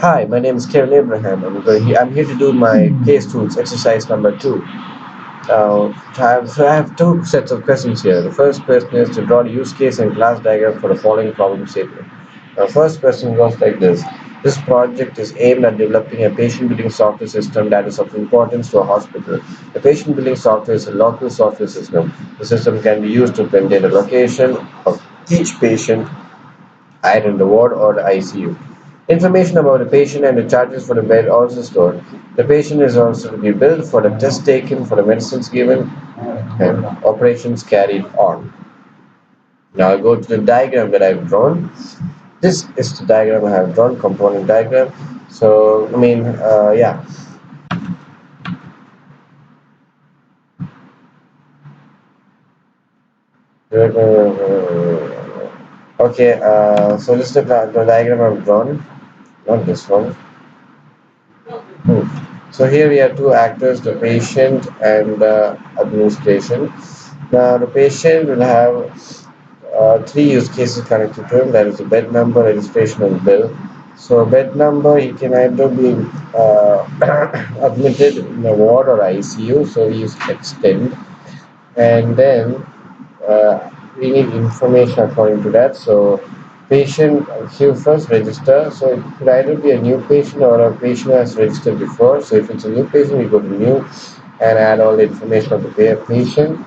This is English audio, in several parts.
Hi, my name is Kevin Abraham. I'm here to do my case tools exercise number two. I have two sets of questions here. The first question is to draw a use case and class diagram for the following problem statement. The first question goes like this. This project is aimed at developing a patient billing software system that is of importance to a hospital. The patient billing software is a local software system. The system can be used to maintain the location of each patient either in the ward or the ICU. Information about the patient and the charges for the bed also stored. The patient is also to be billed for the test taken, for the medicines given, and operations carried on. Now I'll go to the diagram that I've drawn. This is the diagram I have drawn, component diagram. So, yeah. Okay, so this is the diagram I've drawn, not this one. Hmm. So here we have two actors, the patient and the administration. Now the patient will have three use cases connected to him. That is the bed number, registration, and bill. So bed number, he can either be admitted in a ward or ICU. So we use extend, and then we need information according to that. So patient he'll first register. So it could either be a new patient or a patient who has registered before. So if it's a new patient, we go to new and add all the information of the patient.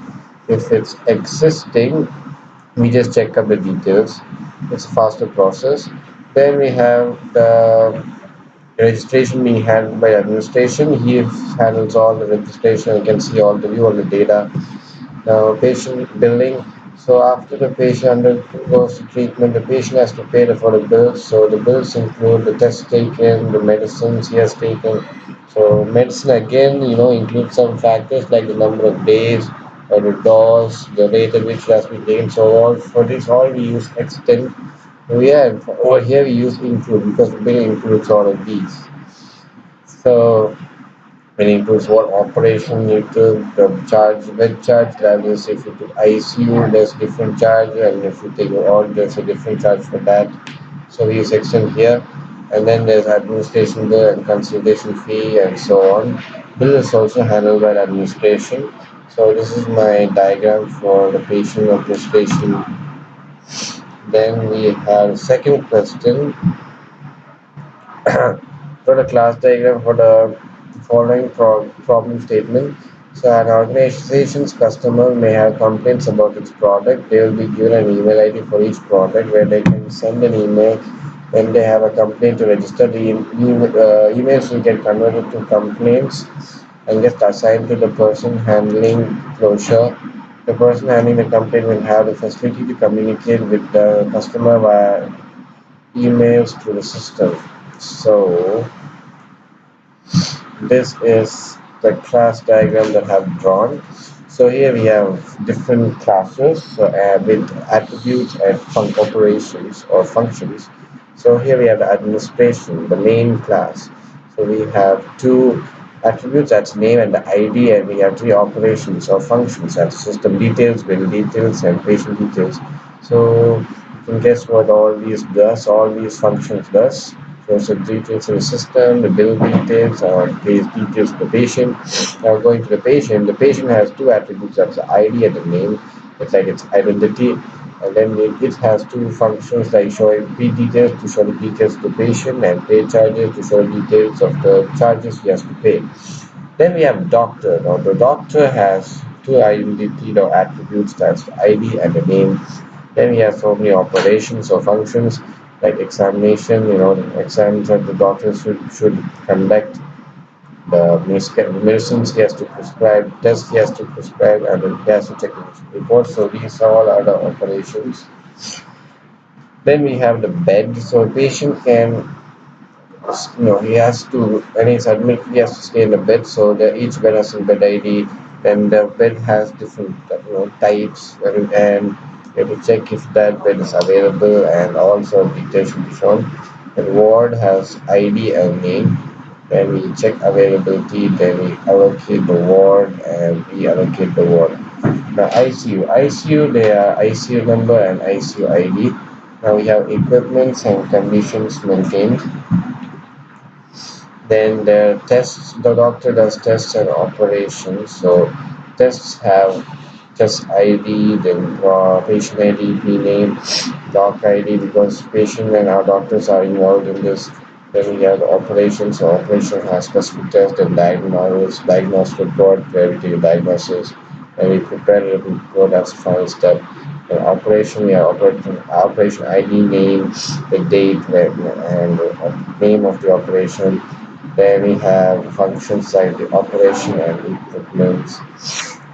If it's existing, we just check up the details. It's a faster process. Then we have the registration being handled by administration. He handles all the registration. You can see all the view all the data. Now, patient billing. So after the patient undergoes the treatment, the patient has to pay for the bills. So the bills include the tests taken, the medicines he has taken. So medicine again, includes some factors like the number of days or the dose, the rate at which it has been taken. So all for this, all we use extend. Over here we use include because the bill includes all of these. So it includes what operation you took, the charge, bed charge, that is if you took ICU, there's different charge, and if you take all, there's a different charge for that. So we use section here, and then there's administration bill and consultation fee and so on. Bill is also handled by the administration. So this is my diagram for the patient administration. Then we have second question. For the class diagram for the following problem statement. So an organization's customer may have complaints about its product. They will be given an email ID for each product where they can send an email when they have a complaint to register. The emails will get converted to complaints and get assigned to the person handling closure. The person handling the complaint will have the facility to communicate with the customer via emails through the system. So this is the class diagram that I have drawn. So here we have different classes with attributes and operations or functions. So here we have the administration, the main class. So we have two attributes, that's name and the ID, and we have three operations or functions, that's system details, bill details, and patient details. So you can guess what all these does, all these functions does. So details of the system, the bill details, or case details of the patient. Now going to the patient has two attributes, that's the ID and the name. It's like its identity, and then it has two functions like showing P details to show the details of the patient and pay charges to show details of the charges he has to pay. Then we have doctor. Now the doctor has two identity or attributes, that's the ID and the name. Then we have so many operations or functions like examination, the exams that the doctor should conduct, the medicines he has to prescribe, tests he has to prescribe, and then he has to check the reports. So these are all other operations. Then we have the bed. So a patient can, he has to, when he's admitted, he has to stay in the bed. So each bed has a bed ID. Then the bed has different, types, and we have to check if that bed is available, and also details should be shown. The ward has ID and name. Then we check availability, then we allocate the ward and we allocate the ward. Now ICU, there are ICU number and ICU ID. Now we have equipments and conditions maintained. Then the tests, the doctor does tests and operations. So tests have test ID, then patient ID, P name, doc ID because patient and our doctors are involved in this. Then we have the operation. So operation has specific test and diagnostic report where we take a diagnosis and we prepare a report as a final step. The operation, we have operation ID name, the date, and the name of the operation. Then we have functions like the operation and equipment.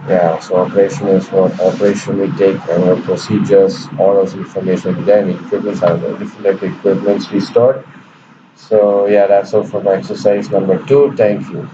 Yeah, so operation is what operation we take and what procedures, all those information. Then equipment are the different type of equipments we stored. So yeah, that's all for my exercise number 2. Thank you.